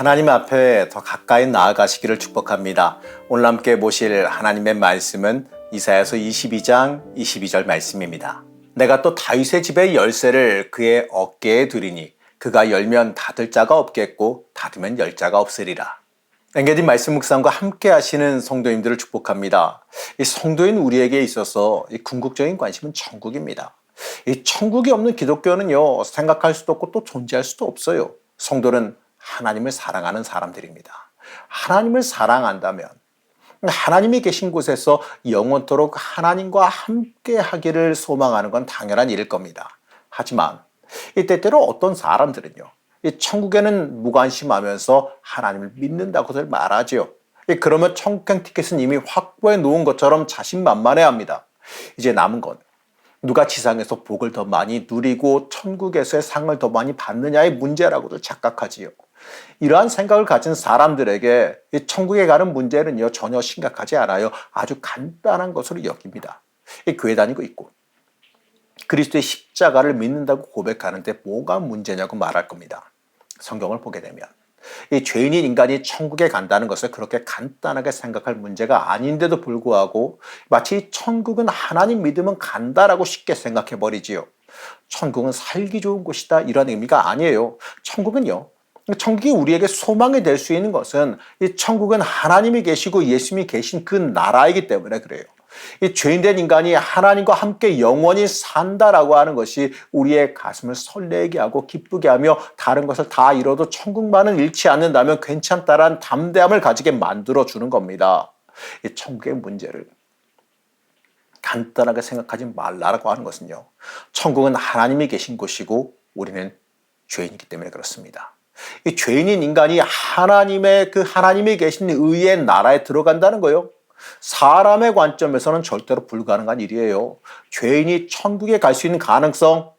하나님 앞에 더 가까이 나아가시기를 축복합니다. 오늘 함께 보실 하나님의 말씀은 이사야서 22장 22절 말씀입니다. 내가 또 다윗의 집의 열쇠를 그의 어깨에 두리니 그가 열면 닫을 자가 없겠고 닫으면 열 자가 없으리라. 엔게디 말씀 묵상과 함께 하시는 성도님들을 축복합니다. 이 성도인 우리에게 있어서 이 궁극적인 관심은 천국입니다. 이 천국이 없는 기독교는요, 생각할 수도 없고 또 존재할 수도 없어요. 성도는 하나님을 사랑하는 사람들입니다. 하나님을 사랑한다면 하나님이 계신 곳에서 영원토록 하나님과 함께 하기를 소망하는 건 당연한 일일 겁니다. 하지만 때때로 어떤 사람들은요, 이 천국에는 무관심하면서 하나님을 믿는다고들 말하지요. 그러면 천국행 티켓은 이미 확보해 놓은 것처럼 자신만만해합니다. 이제 남은 건 누가 지상에서 복을 더 많이 누리고 천국에서의 상을 더 많이 받느냐의 문제라고도 착각하지요. 이러한 생각을 가진 사람들에게 이 천국에 가는 문제는요, 전혀 심각하지 않아요. 아주 간단한 것으로 여깁니다. 교회 다니고 있고 그리스도의 십자가를 믿는다고 고백하는데 뭐가 문제냐고 말할 겁니다. 성경을 보게 되면 이 죄인인 인간이 천국에 간다는 것을 그렇게 간단하게 생각할 문제가 아닌데도 불구하고 마치 천국은 하나님 믿으면 간다라고 쉽게 생각해 버리지요. 천국은 살기 좋은 곳이다 이런 의미가 아니에요. 천국이 우리에게 소망이 될 수 있는 것은 이 천국은 하나님이 계시고 예수님이 계신 그 나라이기 때문에 그래요. 이 죄인된 인간이 하나님과 함께 영원히 산다라고 하는 것이 우리의 가슴을 설레게 하고 기쁘게 하며 다른 것을 다 잃어도 천국만은 잃지 않는다면 괜찮다라는 담대함을 가지게 만들어주는 겁니다. 이 천국의 문제를 간단하게 생각하지 말라라고 하는 것은요, 천국은 하나님이 계신 곳이고 우리는 죄인이기 때문에 그렇습니다. 이 죄인인 인간이 하나님이 계신 의의 나라에 들어간다는 거예요. 사람의 관점에서는 절대로 불가능한 일이에요. 죄인이 천국에 갈 수 있는 가능성,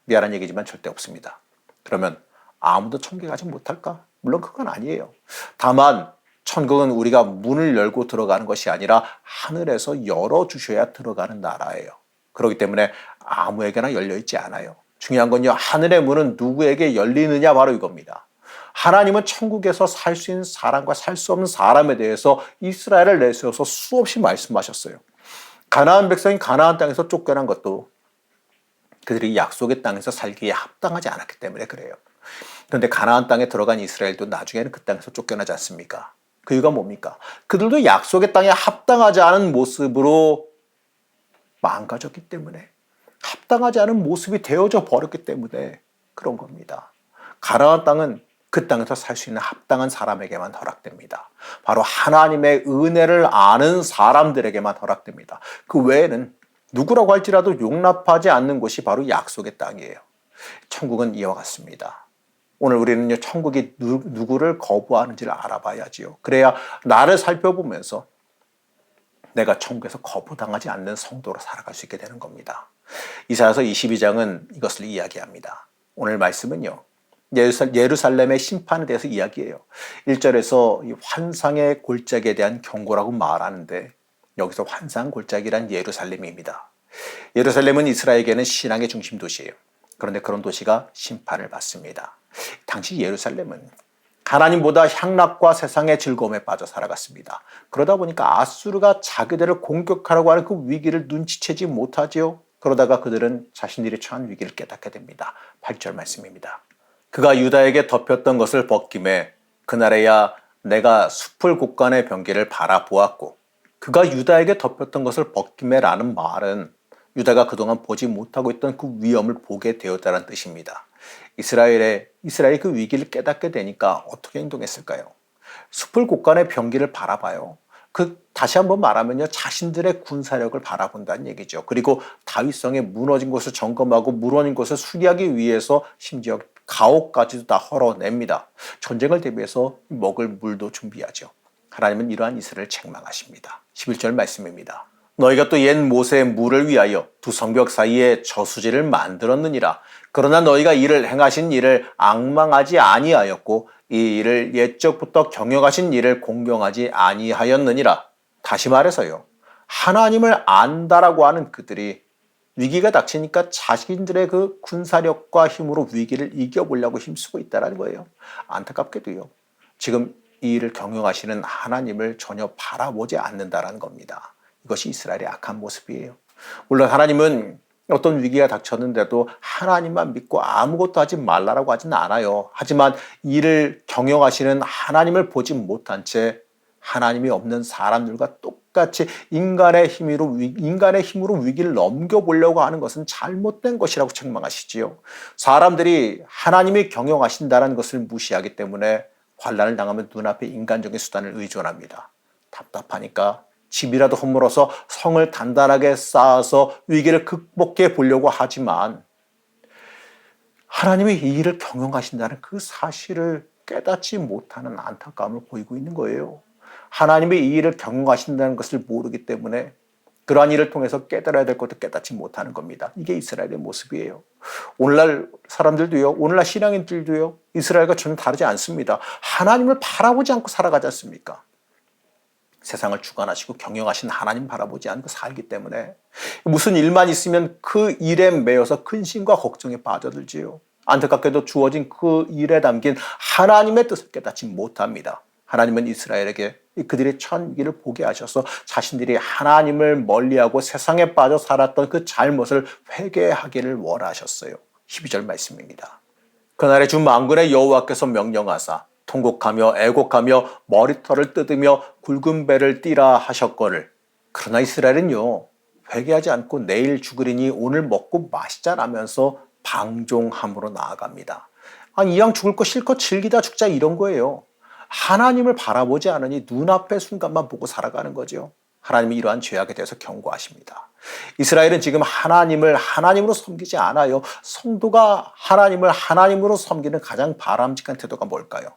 미안한 얘기지만 절대 없습니다. 그러면 아무도 천국에 가지 못할까? 물론 그건 아니에요. 다만 천국은 우리가 문을 열고 들어가는 것이 아니라 하늘에서 열어주셔야 들어가는 나라예요. 그렇기 때문에 아무에게나 열려있지 않아요. 중요한 건요, 하늘의 문은 누구에게 열리느냐 바로 이겁니다. 하나님은 천국에서 살 수 있는 사람과 살 수 없는 사람에 대해서 이스라엘을 내세워서 수없이 말씀하셨어요. 가나안 백성이 가나안 땅에서 쫓겨난 것도 그들이 약속의 땅에서 살기에 합당하지 않았기 때문에 그래요. 그런데 가나안 땅에 들어간 이스라엘도 나중에는 그 땅에서 쫓겨나지 않습니까? 그 이유가 뭡니까? 그들도 약속의 땅에 합당하지 않은 모습으로 망가졌기 때문에, 합당하지 않은 모습이 되어져 버렸기 때문에 그런 겁니다. 가나안 땅은 그 땅에서 살 수 있는 합당한 사람에게만 허락됩니다. 바로 하나님의 은혜를 아는 사람들에게만 허락됩니다. 그 외에는 누구라고 할지라도 용납하지 않는 곳이 바로 약속의 땅이에요. 천국은 이와 같습니다. 오늘 우리는 천국이 누구를 거부하는지를 알아봐야지요. 그래야 나를 살펴보면서 내가 천국에서 거부당하지 않는 성도로 살아갈 수 있게 되는 겁니다. 이사야서 22장은 이것을 이야기합니다. 오늘 말씀은요, 예루살렘의 심판에 대해서 이야기해요. 1절에서 환상의 골짜기에 대한 경고라고 말하는데 여기서 환상 골짜기란 예루살렘입니다. 예루살렘은 이스라엘에게는 신앙의 중심 도시예요. 그런데 그런 도시가 심판을 받습니다. 당시 예루살렘은 하나님보다 향락과 세상의 즐거움에 빠져 살아갔습니다. 그러다 보니까 아수르가 자기들을 공격하려고 하는 그 위기를 눈치채지 못하지요. 그러다가 그들은 자신들이 처한 위기를 깨닫게 됩니다. 8절 말씀입니다. 그가 유다에게 덮였던 것을 벗김에 그날에야 내가 숲을 곳간의 병기를 바라보았고, 그가 유다에게 덮였던 것을 벗김에라는 말은 유다가 그동안 보지 못하고 있던 그 위험을 보게 되었다는 뜻입니다. 이스라엘이 그 위기를 깨닫게 되니까 어떻게 행동했을까요? 숲을 곳간의 병기를 바라봐요. 다시 한번 말하면요, 자신들의 군사력을 바라본다는 얘기죠. 그리고 다윗성에 무너진 곳을 점검하고 무너진 곳을 수리하기 위해서 심지어 가옥까지도 다 헐어냅니다. 전쟁을 대비해서 먹을 물도 준비하죠. 하나님은 이러한 이스라엘을 책망하십니다. 11절 말씀입니다. 너희가 또 옛 모세의 물을 위하여 두 성벽 사이에 저수지를 만들었느니라. 그러나 너희가 이를 행하신 일을 앙망하지 아니하였고 이 일을 옛적부터 경영하신 일을 공경하지 아니하였느니라. 다시 말해서요, 하나님을 안다라고 하는 그들이 위기가 닥치니까 자신들의 그 군사력과 힘으로 위기를 이겨보려고 힘쓰고 있다는 거예요. 안타깝게도요, 지금 이 일을 경영하시는 하나님을 전혀 바라보지 않는다라는 겁니다. 이것이 이스라엘의 악한 모습이에요. 물론 하나님은 어떤 위기가 닥쳤는데도 하나님만 믿고 아무것도 하지 말라라고 하지는 않아요. 하지만 이를 경영하시는 하나님을 보지 못한 채 하나님이 없는 사람들과 똑같이 인간의 힘으로 위기를 넘겨보려고 하는 것은 잘못된 것이라고 책망하시지요. 사람들이 하나님이 경영하신다는 것을 무시하기 때문에 환난을 당하면 눈앞에 인간적인 수단을 의존합니다. 답답하니까 집이라도 허물어서 성을 단단하게 쌓아서 위기를 극복해 보려고 하지만 하나님이 이 일을 경영하신다는 그 사실을 깨닫지 못하는 안타까움을 보이고 있는 거예요. 하나님이 이 일을 경영하신다는 것을 모르기 때문에 그러한 일을 통해서 깨달아야 될 것도 깨닫지 못하는 겁니다. 이게 이스라엘의 모습이에요. 오늘날 사람들도요, 오늘날 신앙인들도요, 이스라엘과 전혀 다르지 않습니다. 하나님을 바라보지 않고 살아가지 않습니까? 세상을 주관하시고 경영하신 하나님 바라보지 않고 살기 때문에 무슨 일만 있으면 그 일에 매여서 근심과 걱정에 빠져들지요. 안타깝게도 주어진 그 일에 담긴 하나님의 뜻을 깨닫지 못합니다. 하나님은 이스라엘에게 그들의 천위기를 보게 하셔서 자신들이 하나님을 멀리하고 세상에 빠져 살았던 그 잘못을 회개하기를 원하셨어요. 12절 말씀입니다. 그날의 주 만군의 여호와께서 명령하사 통곡하며 애곡하며 머리털을 뜯으며 굵은 배를 띠라 하셨거늘. 그러나 이스라엘은요, 회개하지 않고 내일 죽으리니 오늘 먹고 마시자라면서 방종함으로 나아갑니다. 이왕 죽을 거 실컷 즐기다 죽자 이런 거예요. 하나님을 바라보지 않으니 눈앞의 순간만 보고 살아가는 거죠. 하나님이 이러한 죄악에 대해서 경고하십니다. 이스라엘은 지금 하나님을 하나님으로 섬기지 않아요. 성도가 하나님을 하나님으로 섬기는 가장 바람직한 태도가 뭘까요?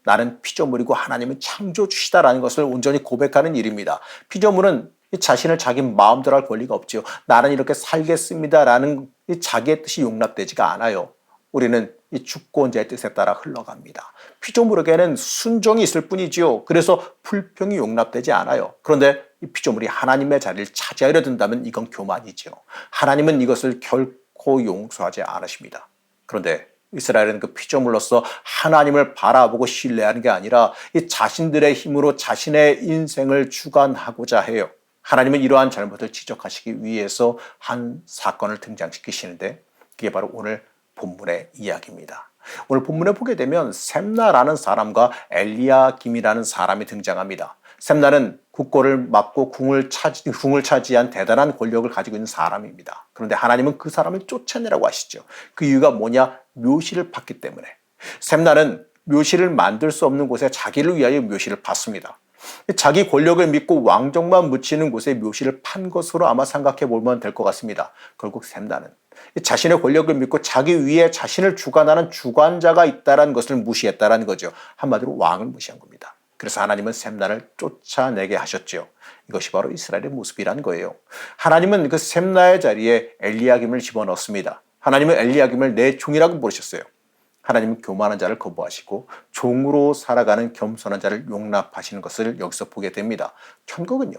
나는 피조물이고 하나님은 창조주시다라는 것을 온전히 고백하는 일입니다. 피조물은 자신을 자기 마음대로 할 권리가 없지요. 나는 이렇게 살겠습니다라는 자기의 뜻이 용납되지가 않아요. 우리는 이 주권자의 뜻에 따라 흘러갑니다. 피조물에게는 순종이 있을 뿐이지요. 그래서 불평이 용납되지 않아요. 그런데 이 피조물이 하나님의 자리를 차지하려 든다면 이건 교만이지요. 하나님은 이것을 결코 용서하지 않으십니다. 그런데 이스라엘은 그 피조물로서 하나님을 바라보고 신뢰하는 게 아니라 이 자신들의 힘으로 자신의 인생을 주관하고자 해요. 하나님은 이러한 잘못을 지적하시기 위해서 한 사건을 등장시키시는데 그게 바로 오늘 본문의 이야기입니다. 오늘 본문에 보게 되면 셈나라는 사람과 엘리야김이라는 사람이 등장합니다. 셈나는 국고를 맡고 궁을 차지한 대단한 권력을 가지고 있는 사람입니다. 그런데 하나님은 그 사람을 쫓아내라고 하시죠. 그 이유가 뭐냐? 묘시를 팠기 때문에. 셈나는 묘시를 만들 수 없는 곳에 자기를 위하여 묘시를 팠습니다. 자기 권력을 믿고 왕정만 묻히는 곳에 묘시를 판 것으로 아마 생각해 보면 될 것 같습니다. 결국 셈나는 자신의 권력을 믿고 자기 위에 자신을 주관하는 주관자가 있다는 것을 무시했다는 거죠. 한마디로 왕을 무시한 겁니다. 그래서 하나님은 셈나를 쫓아내게 하셨죠. 이것이 바로 이스라엘의 모습이라는 거예요. 하나님은 그 셈나의 자리에 엘리야김을 집어넣습니다. 하나님은 엘리야김을 내 종이라고 부르셨어요. 하나님은 교만한 자를 거부하시고 종으로 살아가는 겸손한 자를 용납하시는 것을 여기서 보게 됩니다. 천국은요,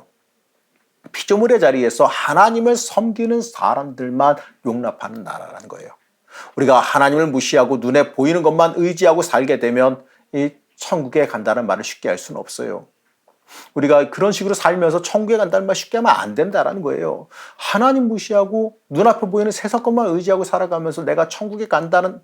피조물의 자리에서 하나님을 섬기는 사람들만 용납하는 나라라는 거예요. 우리가 하나님을 무시하고 눈에 보이는 것만 의지하고 살게 되면 이 천국에 간다는 말을 쉽게 할 수는 없어요. 우리가 그런 식으로 살면서 천국에 간다는 말 쉽게 하면 안 된다는 거예요. 하나님 무시하고 눈앞에 보이는 세상 것만 의지하고 살아가면서 내가 천국에 간다는,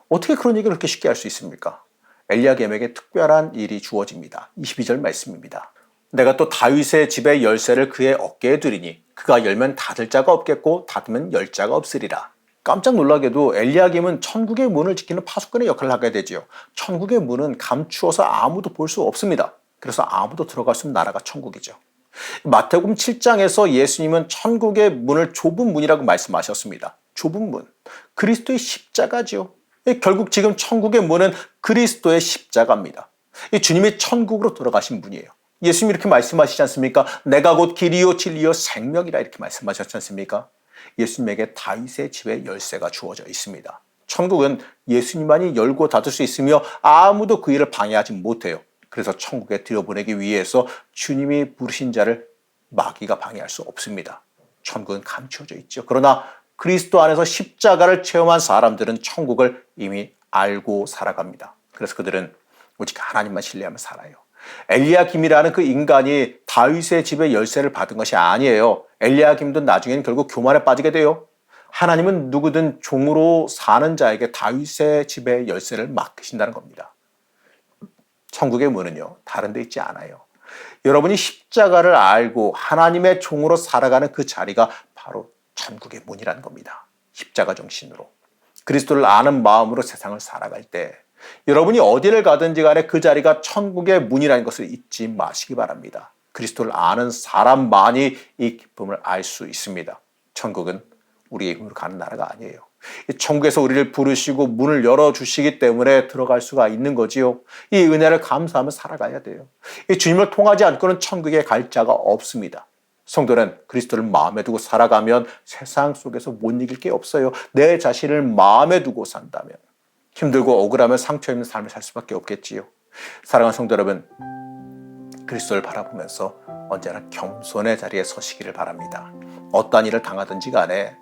어떻게 그런 얘기를 그렇게 쉽게 할 수 있습니까? 엘리야김에게 특별한 일이 주어집니다. 22절 말씀입니다. 내가 또 다윗의 집의 열쇠를 그의 어깨에 두리니 그가 열면 닫을 자가 없겠고 닫으면 열 자가 없으리라. 깜짝 놀라게도 엘리야김은 천국의 문을 지키는 파수꾼의 역할을 하게 되지요. 천국의 문은 감추어서 아무도 볼 수 없습니다. 그래서 아무도 들어갈 수 없는 나라가 천국이죠. 마태복음 7장에서 예수님은 천국의 문을 좁은 문이라고 말씀하셨습니다. 좁은 문, 그리스도의 십자가죠. 결국 지금 천국의 문은 그리스도의 십자가입니다. 주님이 천국으로 돌아가신 분이에요. 예수님이 이렇게 말씀하시지 않습니까? 내가 곧 길이요 진리요 생명이라 이렇게 말씀하셨지 않습니까? 예수님에게 다윗의 집의 열쇠가 주어져 있습니다. 천국은 예수님만이 열고 닫을 수 있으며 아무도 그 일을 방해하지 못해요. 그래서 천국에 들여보내기 위해서 주님이 부르신 자를 마귀가 방해할 수 없습니다. 천국은 감추어져 있죠. 그러나 그리스도 안에서 십자가를 체험한 사람들은 천국을 이미 알고 살아갑니다. 그래서 그들은 오직 하나님만 신뢰하며 살아요. 엘리야김이라는 그 인간이 다윗의 집의 열쇠를 받은 것이 아니에요. 엘리야김도 나중에는 결국 교만에 빠지게 돼요. 하나님은 누구든 종으로 사는 자에게 다윗의 집의 열쇠를 맡기신다는 겁니다. 천국의 문은요, 다른 데 있지 않아요. 여러분이 십자가를 알고 하나님의 종으로 살아가는 그 자리가 바로 천국의 문이라는 겁니다. 십자가 정신으로. 그리스도를 아는 마음으로 세상을 살아갈 때 여러분이 어디를 가든지 간에 그 자리가 천국의 문이라는 것을 잊지 마시기 바랍니다. 그리스도를 아는 사람만이 이 기쁨을 알 수 있습니다. 천국은 우리의 힘으로 가는 나라가 아니에요. 천국에서 우리를 부르시고 문을 열어주시기 때문에 들어갈 수가 있는 거지요. 이 은혜를 감사하며 살아가야 돼요. 이 주님을 통하지 않고는 천국에 갈 자가 없습니다. 성도는 그리스도를 마음에 두고 살아가면 세상 속에서 못 이길 게 없어요. 내 자신을 마음에 두고 산다면 힘들고 억울하며 상처 있는 삶을 살 수밖에 없겠지요. 사랑하는 성도 여러분, 그리스도를 바라보면서 언제나 겸손의 자리에 서시기를 바랍니다. 어떠한 일을 당하든지 간에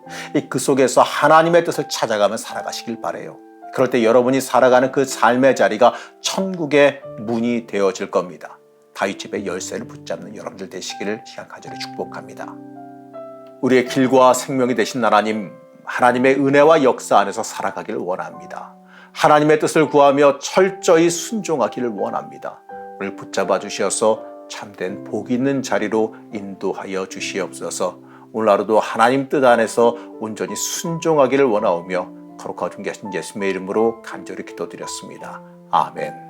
그 속에서 하나님의 뜻을 찾아가며 살아가시길 바라요. 그럴 때 여러분이 살아가는 그 삶의 자리가 천국의 문이 되어질 겁니다. 다윗집의 열쇠를 붙잡는 여러분들 되시기를 시간 간절히 축복합니다. 우리의 길과 생명이 되신 하나님, 하나님의 은혜와 역사 안에서 살아가기를 원합니다. 하나님의 뜻을 구하며 철저히 순종하기를 원합니다. 우리를 붙잡아 주셔서 참된 복 있는 자리로 인도하여 주시옵소서. 오늘 하루도 하나님 뜻 안에서 온전히 순종하기를 원하오며 거룩하고 존귀하신 예수님의 이름으로 간절히 기도드렸습니다. 아멘.